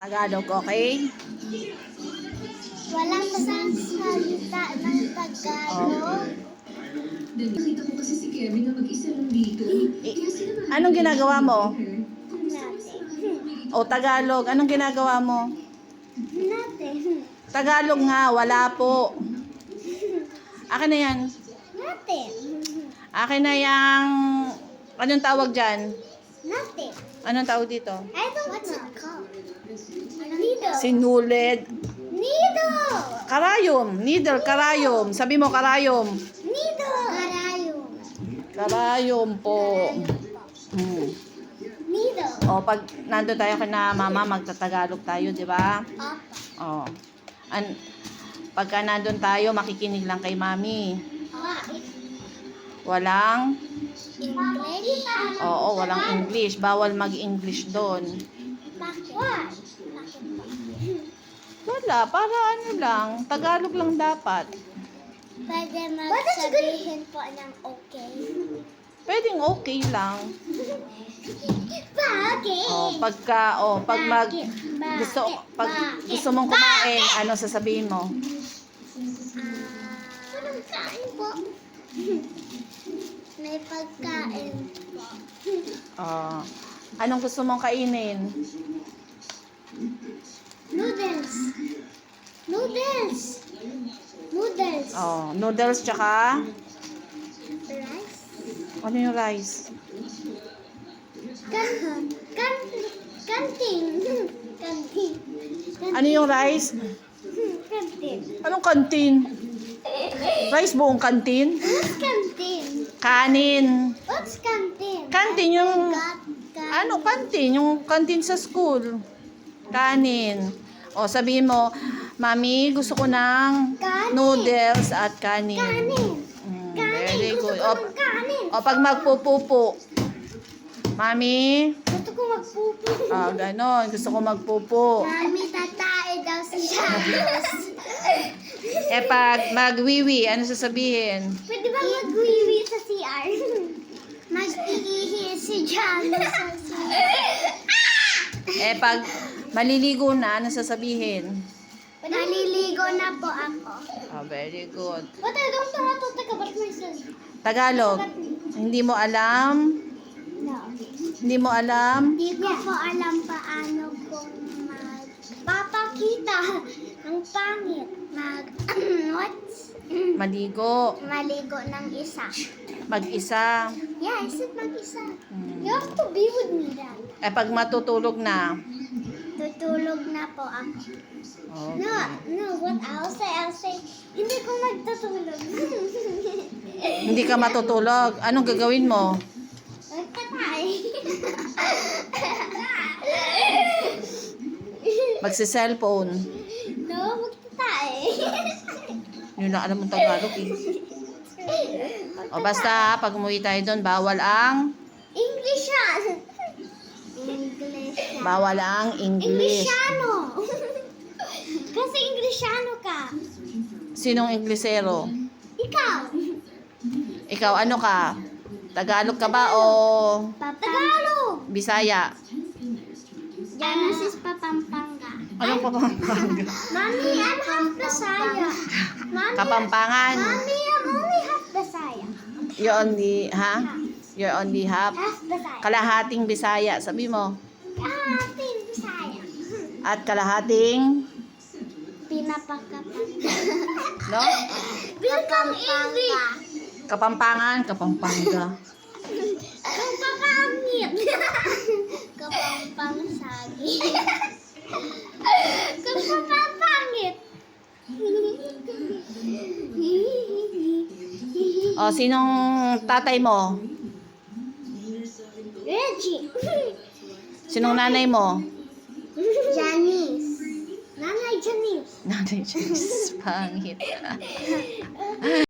Tagalog, okay? Walang salita ng Tagalog. Nakita ko kasi si Kevin na mag-isa lang dito. Kaya sila Anong ginagawa mo? Natin. O Tagalog, anong ginagawa mo? Natin. Tagalog nga, wala po. Akin na yan. Natin. Akin na yung... Anong tawag dyan? Natin. Anong tawag dito? I don't What's it called? Needle. Sinulid. Needle. Karayom. Needle, karayom. Sabi mo karayom. Needle. Karayom. Karayom po. Hmm. Needle. O, pag nandun tayo kina mama, magtatagalog tayo, di ba? Apa. O. Pagka nandun tayo, makikinig lang kay mami. Walang, English. oo, walang English. Bawal mag-English doon. Bakit? Wala, para ano lang. Tagalog lang dapat. Pwede magsabihin po ng okay. Pwedeng okay lang. Bakit? Gusto mong kumain, ano sasabihin mo? Walang kain po. May pagkain po. Anong gusto mong kainin? Noodles. Noodles. Noodles. Noodles tsaka Rice. ano yung rice? Kantin. Kantin. Ano yung rice? Kantin. Anong kantin? Rice buong kantin? What's kantin? Kanin. What's kantin? Kantin yung Kantin. ano kantin? Yung kantin sa school. Kanin. O sabihin mo, Mami, gusto ko ng Kanin. noodles at kanin. Kanin. Very Gusto good. ko ng kanin. O pag magpupupo. Mami, Gusto ko magpupo. ganon. Gusto ko magpupo. Mami, tatae daw si Janos. Pag magwiwi, ano sasabihin? Pwede ba magwiwi sa CR? Mag-iihi si Janos sa CR. Pag maliligo na, ano sasabihin? Naliligo na po ako. Very good. But I don't know how to talk about myself. Tagalog, hindi mo alam? No. Hindi mo alam? Hindi ko po alam paano kung magpapakita ng pangit. What? Maligo. Maligo ng isa. Mag-isa. Yeah, I said mag-isa. You have to be with me, Dad. Pag matutulog na. Tutulog na po ako. No, what I'll say, hindi ko magtutulog. Hindi ka matutulog. Anong gagawin mo? Magtatay. Magsi-cellphone. No, magtatay. Yun lang alam mong Tagalog eh. O basta, pag umuwi tayo doon, bawal ang English yan. English yan. bawal ang English. Englishano. Kasi Englishano ka. Sinong Inglesero? Ikaw. Ikaw ano ka? Tagalog ka ba o Tagalog. Bisaya? Genesis Papampanga. Anong Papampanga? Mommy, I'm half Bisaya. Mommy, Kapampangan. Mommy, I'm only half Bisaya. You're only, ha? You're only half? Half Bisaya. Kalahating Bisaya, sabi mo. Kalahating Bisaya. At kalahating, Pinapakapanga. no? Bilkang English. Kapampangan, Kapampanga. Kapapangit. Kapampangsagi. Kapapangit. O, sinong tatay mo? Reggie. Sinong nanay mo? Janice. Nanay Janice. Nanay Janice, pangit.